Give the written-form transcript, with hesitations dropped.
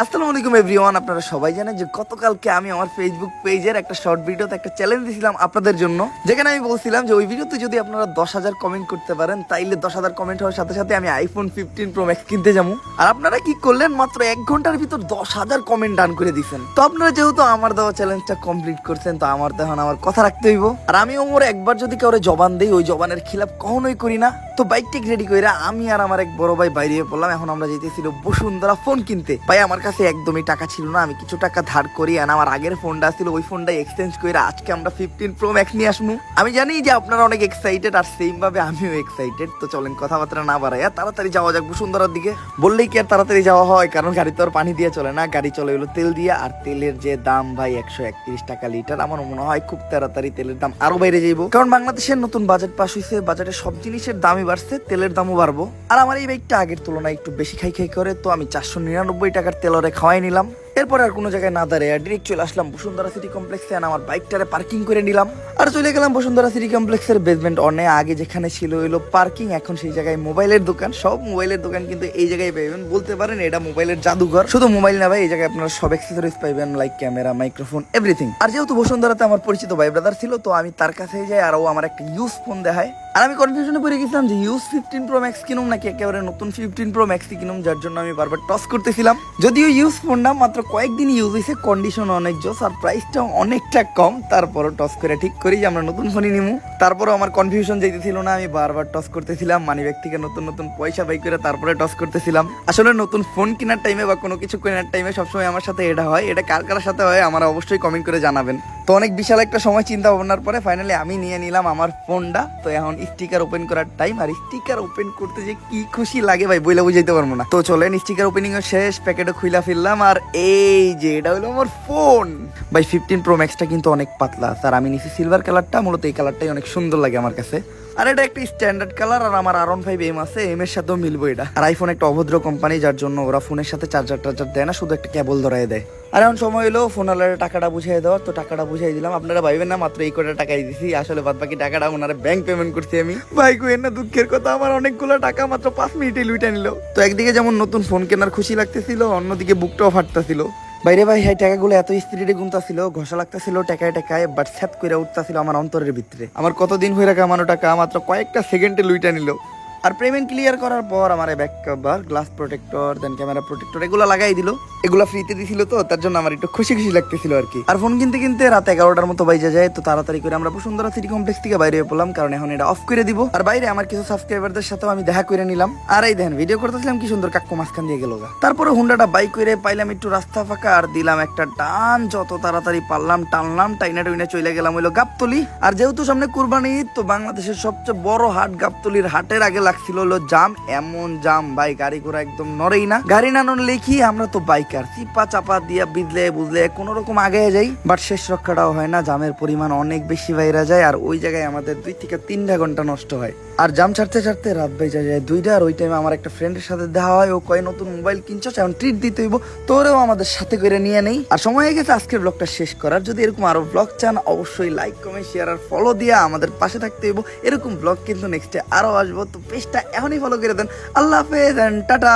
আসসালামু আলাইকুম এভরিওয়ান। আপনারা সবাই জানেন যে গতকালকে আমি আমার ফেসবুক পেজের একটা শর্ট ভিডিওতে একটা চ্যালেঞ্জ দিয়েছিলাম আপনাদের জন্য, যেখানে আমি বলছিলাম যে ওই ভিডিওতে যদি আপনারা 10,000 কমেন্ট করতে পারেন তাইলে 10,000 কমেন্ট হওয়ার সাথে সাথে আমি আইফোন 15 প্রো ম্যাক্স কিনতে যাবো। আর আপনারা কি করলেন, মাত্র 1 ঘন্টার ভিতর 10,000 কমেন্ট ডান করে দিয়েছেন। তো আপনারা যেহেতু আমার দেওয়া চ্যালেঞ্জটা কমপ্লিট করছেন, তো আমার তো এখন আমার কথা রাখতে হইব। আর আমি ওমর একবার যদি কাউরে জবান দেই, ওই জবানের খিলাফ কখনোই করি না। তো বাইক টেক রেডি করে আমি আর আমার এক বড় ভাই বাইরে পড়লাম। এখন আমরা যেতেছিল বসুন্ধরা ফোন কিনতে। ভাই আমার কাছে একদমই টাকা ছিল না, আমি কিছু টাকা ধার করি আর আমার আগের ফোনটা ছিল, ওই ফোনটা এক্সচেঞ্জ করে আজকে আমরা 15 প্রো ম্যাক্স নিয়ে আসবো। আমি জানি যে আপনারা অনেক এক্সাইটেড, আর সেম ভাবে আমিও এক্সাইটেড। তো চলেন কথাবার্তা না বাড়াইয়া তাড়াতাড়ি যাওয়া যাক বসুন্ধরার দিকে। বললেই কি আর তাড়াতাড়ি যাওয়া হয়, কারণ গাড়ি তো আর পানি দিয়ে চলে না, গাড়ি চলে হলো তেল দিয়ে। আর তেলের যে দাম ভাই 131 টাকা লিটার, আমার মনে হয় খুব তাড়াতাড়ি তেলের দাম আরো বাইরে যাইব, কারণ বাংলাদেশের নতুন বাজেট পাস হয়েছে, বাজারে সব জিনিসের দামই বাড়ছে, তেলের দামও বাড়বো। আর আমার এই বাইকটা আগের তুলনায় একটু বেশি খাই খাই করে, তো আমি 499 টাকার তেলরে খাওয়াই নিলাম। এরপর আর কোনো জায়গায় না দাঁড়িয়ে ডিরেক্ট চলে আসলাম বসুন্ধরা সিটি কমপ্লেক্সে, আমার বাইকটারে পার্কিং করে নিলাম আর চলে গেলাম বসুন্ধরা সিটি কমপ্লেক্সের বেসমেন্ট অনে। আগে যেখানে ছিল হইলো পার্কিং, এখন সেই জায়গায় মোবাইলের দোকান। সব মোবাইলের দোকান কিন্তু এই জায়গায় পাইবেন, বলতে পারেন এটা মোবাইলের জাদুঘর। শুধু মোবাইল না ভাই, এই জায়গায় আপনারা সব অ্যাক্সেসরিজ পাইবেন, লাইক ক্যামেরা, মাইক্রোফোন, এভরিথিং। আর যেহেতু বসুন্ধরাতে আমার পরিচিত ভাই ব্রাদার ছিল, তো আমি তার কাছে যাই আর ও আমার একটা ইউজ ফোন দেখায়। আর আমি কনফিউশনে পড়ে গেছিলাম যে ইউজ 15 প্রো ম্যাক্স কিনুম নাকি একেবারে নতুন 15 প্রো ম্যাক্সই কিনুম, যার জন্য আমি বারবার টস করতেছিলাম। যদিও ইউজ ফোনটা মাত্র কয়েকদিন ইউজ হয়েছে, কন্ডিশন অনেক জোস আর প্রাইসটাও অনেকটা কম, তারপরও টস করে ঠিক করি যে আমরা নতুন ফোনই নিমু। তারপরও আমার কনফিউশন যাইতেছিল না, আমি বারবার টস করতেছিলাম, মানি ব্যাগ থেকে নতুন নতুন পয়সা বাই করে তারপরে টস করতেছিলাম। আসলে নতুন ফোন কেনার টাইমে বা কোনো কিছু কেনার টাইমে সবসময় আমার সাথে এটা হয়। এটা কার কার সাথে হয় আমার অবশ্যই কমেন্ট করে জানাবেন। তো অনেক বিশাল একটা সময় চিন্তা ভাবনার পরে ফাইনালি আমি নিয়ে নিলাম আমার ফোনটা। তো এখন স্টিকার ওপেন করার টাইম, আর স্টিকার ওপেন করতে যে কি খুশি লাগে ভাই বইলা বুঝাইতে পারবো না। তো চলেন স্টিকার ওপেনিং এর শেষ, প্যাকেটও খুইলা ফেললাম। আর এই যে এটা হলো আমার ফোন ভাই 15 প্রো ম্যাক্সটা কিন্তু অনেক পাতলা, স্যার আমি নিছি সিলভার কালারটা, মূলত এই কালারটাই অনেক সুন্দর লাগে আমার কাছে। আর এটা একটা স্ট্যান্ডার্ড কালার, আর আমার R15 এম আছে, এম এর সাথেও মিলবো এটা। আর আইফোন একটা অভদ্র কোম্পানি, যার জন্য ওরা ফোনের সাথে চার্জার দেয় না, শুধু একটা কেবল ধরাই দেয়। আর এখন সময় হলো ফোনালারে টাকাটা বুঝিয়ে দেওয়ার, তো টাকাটা বুঝিয়ে দিলাম। আপনারা ভাইবেন না মাত্র এই কটা টাকাই দিছি, আসলে বাদ বাকি টাকাটা ওনারা ব্যাংক পেমেন্ট করছি আমি। ভাই কইেন না, দুঃখের কথা আমার অনেকগুলো টাকা মাত্র 5 মিনিটে লুইটা নিল। তো একদিকে যেমন নতুন ফোন কেনার খুশি লাগতেছিল, অন্যদিকে বুকটাও ফাটতেছিল। বাইরে ভাই এই টাকাগুলো এত স্পিডে গুনতাছিল, ঘষা লাগতেছিল টাকায় টাকায়, বাট স্যাপ করে উঠতেছিল আমার অন্তরের ভিতরে। আমার কতদিন হয়ে কামানো টাকা মাত্র কয়েকটা সেকেন্ডে লুইটা নিল। আর পেমেন্ট ক্লিয়ার করার পর আমার ব্যাক কভার, গ্লাস প্রোটেক্টর, দেন ক্যামেরা প্রোটেক্টর এগুলো লাগাই দিল। এগুলো ফ্রিতে দিছিল, তো তার জন্য আমার একটু খুশি খুশি লাগতেছিল আর কি। আর ফোন কিনতে কিনতে রাত 11টার মতো বাইজে যায়। তো তাড়াতাড়ি করে আমরা বসুন্ধরা সিটি কমপ্লেক্স থেকে বাইরে পড়লাম, কারণ এখন এটা অফ করে দিব। আর বাইরে আমার কিছু সাবস্ক্রাইবারদের সাথেও আমি দেখা করে নিলাম। আর এই দেখেন ভিডিও করতেছিলাম কি সুন্দর কাক্কু মাঝখান দিয়ে গেল। তারপরে হুন্ডাটা বাইক করে পাইলাম একটু রাস্তা ফাঁকা, আর দিলাম একটা টান, যত তাড়াতাড়ি পারলাম টানলাম, টাইনা টুইনা চলে গেলাম হইলো গাবতলি। আর যেহেতু সামনে কুরবানি ঈদ, তো বাংলাদেশের সবচেয়ে বড় হাট গাবতলির হাটের আগে লাগছিল হলো জাম। এমন জাম ভাই, গাড়ি ঘোড়া একদম নড়েই না। গাড়ি না নড়লে কি, আমরা তো বাইকার, চিপা চাপা দিয়া বিদলে বুঝলে কোন রকম আগে যাই, বাট শেষ রক্ষাটাও হয় না। জামের পরিমাণ অনেক বেশি বাইরা যায়, আর ওই জায়গায় আমাদের 2 থেকে 3 ঘন্টা নষ্ট হয়। আর জাম ছাড়তে ছাড়তে রাত বেজে যায় 2টা। আর ওই টাইমে আমার একটা ফ্রেন্ডের সাথে দেখা হয়, ও কয় নতুন মোবাইল কিনছো, এখন ট্রিট দিতে হইব, তোরেও আমাদের সাথে করে নিয়ে নেই। আর সময় হয়ে গেছে আজকের ব্লগটা শেষ করার। যদি এরকম আরো ব্লগ চান, অবশ্যই লাইক কমেন্ট শেয়ার আর ফলো দিয়া আমাদের পাশে থাকতে হইব। এরকম ব্লগ কিন্তু নেক্সটে আরো আসবো, তো পেজটা এখনই ফলো করে দেন। আল্লাহ হাফেজ এন্ড টাটা।